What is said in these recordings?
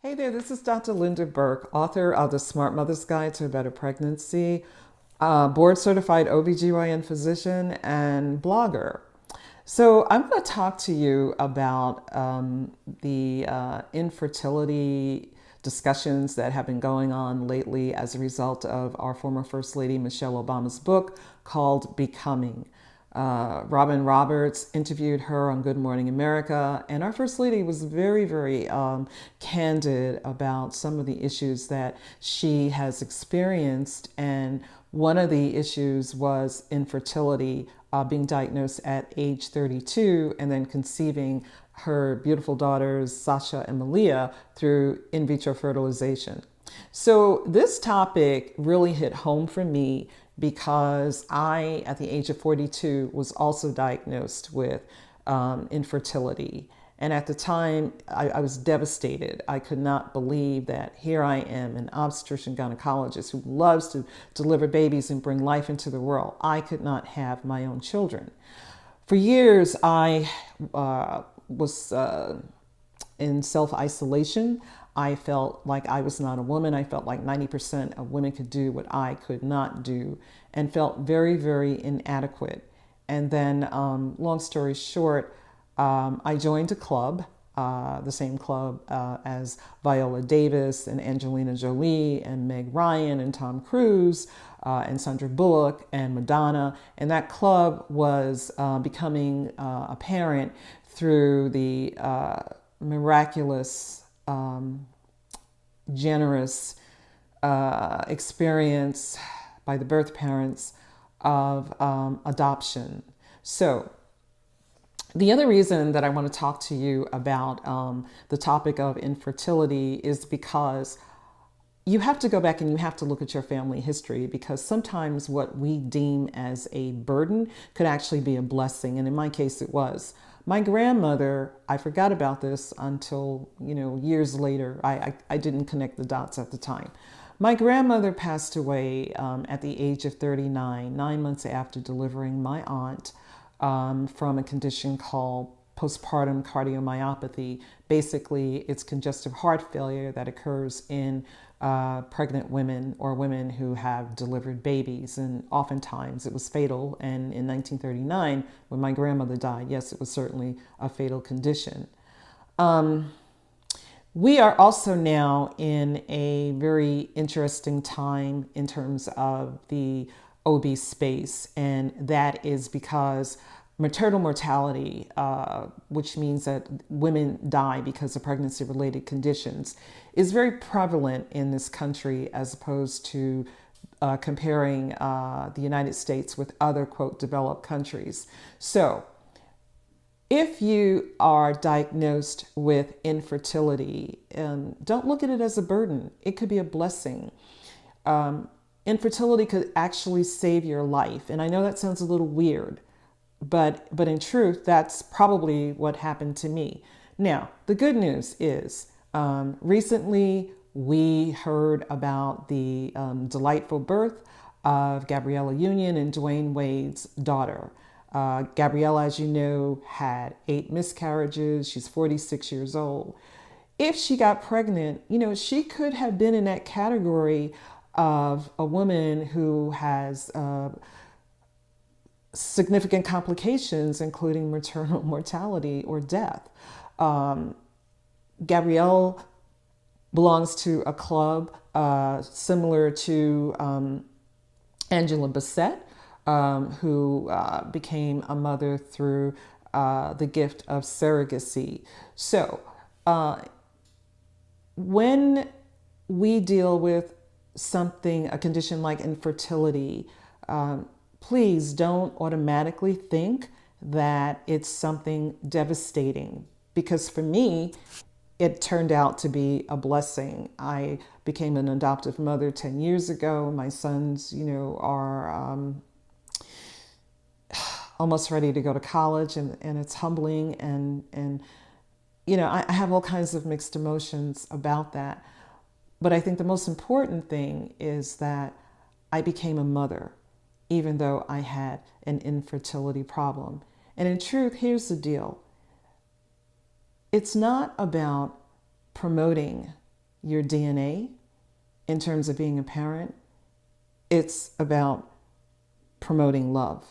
Hey there, this is Dr. Linda Burke, author of The Smart Mother's Guide to a Better Pregnancy, board certified OB-GYN physician, and blogger. So, I'm going to talk to you about the infertility discussions that have been going on lately as a result of our former First Lady Michelle Obama's book called Becoming. Robin Roberts interviewed her on Good Morning America, and our First Lady was very candid about some of the issues that she has experienced. And one of the issues was infertility, being diagnosed at age 32 and then conceiving her beautiful daughters, Sasha and Malia, through in vitro fertilization. So this topic really hit home for me because I, at the age of 42, was also diagnosed with infertility. And at the time, I was devastated. I could not believe that here I am, an obstetrician gynecologist who loves to deliver babies and bring life into the world. I could not have my own children. For years, I was in self-isolation. I felt like I was not a woman. I felt like 90% of women could do what I could not do, and felt very inadequate. And then, long story short, I joined a club, the same club as Viola Davis and Angelina Jolie and Meg Ryan and Tom Cruise and Sandra Bullock and Madonna. And that club was becoming apparent through the miraculous, generous experience by the birth parents of adoption. So, the other reason that I want to talk to you about the topic of infertility is because you have to go back and you have to look at your family history, because sometimes what we deem as a burden could actually be a blessing. And in my case, it was. My grandmother, I forgot about this until, years later. I didn't connect the dots at the time. My grandmother passed away at the age of 39, 9 months after delivering my aunt from a condition called postpartum cardiomyopathy. Basically, it's congestive heart failure that occurs in pregnant women or women who have delivered babies. And oftentimes it was fatal. And in 1939, when my grandmother died, yes, it was certainly a fatal condition. We are also now in a very interesting time in terms of the OB space, and that is because maternal mortality, which means that women die because of pregnancy-related conditions, is very prevalent in this country, as opposed to comparing the United States with other, quote, developed countries. So, if you are diagnosed with infertility, don't look at it as a burden. It could be a blessing. Infertility could actually save your life. And I know that sounds a little weird, but in truth, that's probably what happened to me. Now, the good news is recently we heard about the delightful birth of Gabriella Union and Dwayne Wade's daughter. Gabriella, as you know, had 8 miscarriages. She's 46 years old. If she got pregnant, she could have been in that category of a woman who has significant complications, including maternal mortality or death. Gabrielle belongs to a club similar to Angela Bassett, who became a mother through the gift of surrogacy. So, when we deal with a condition like infertility, please don't automatically think that it's something devastating, because for me, it turned out to be a blessing. I became an adoptive mother 10 years ago. My sons, are almost ready to go to college, and it's humbling, and I have all kinds of mixed emotions about that. But I think the most important thing is that I became a mother, even though I had an infertility problem. And in truth, here's the deal. It's not about promoting your DNA in terms of being a parent. It's about promoting love.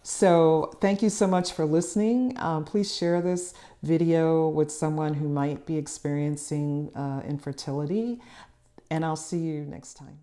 So thank you so much for listening. Please share this video with someone who might be experiencing infertility, and I'll see you next time.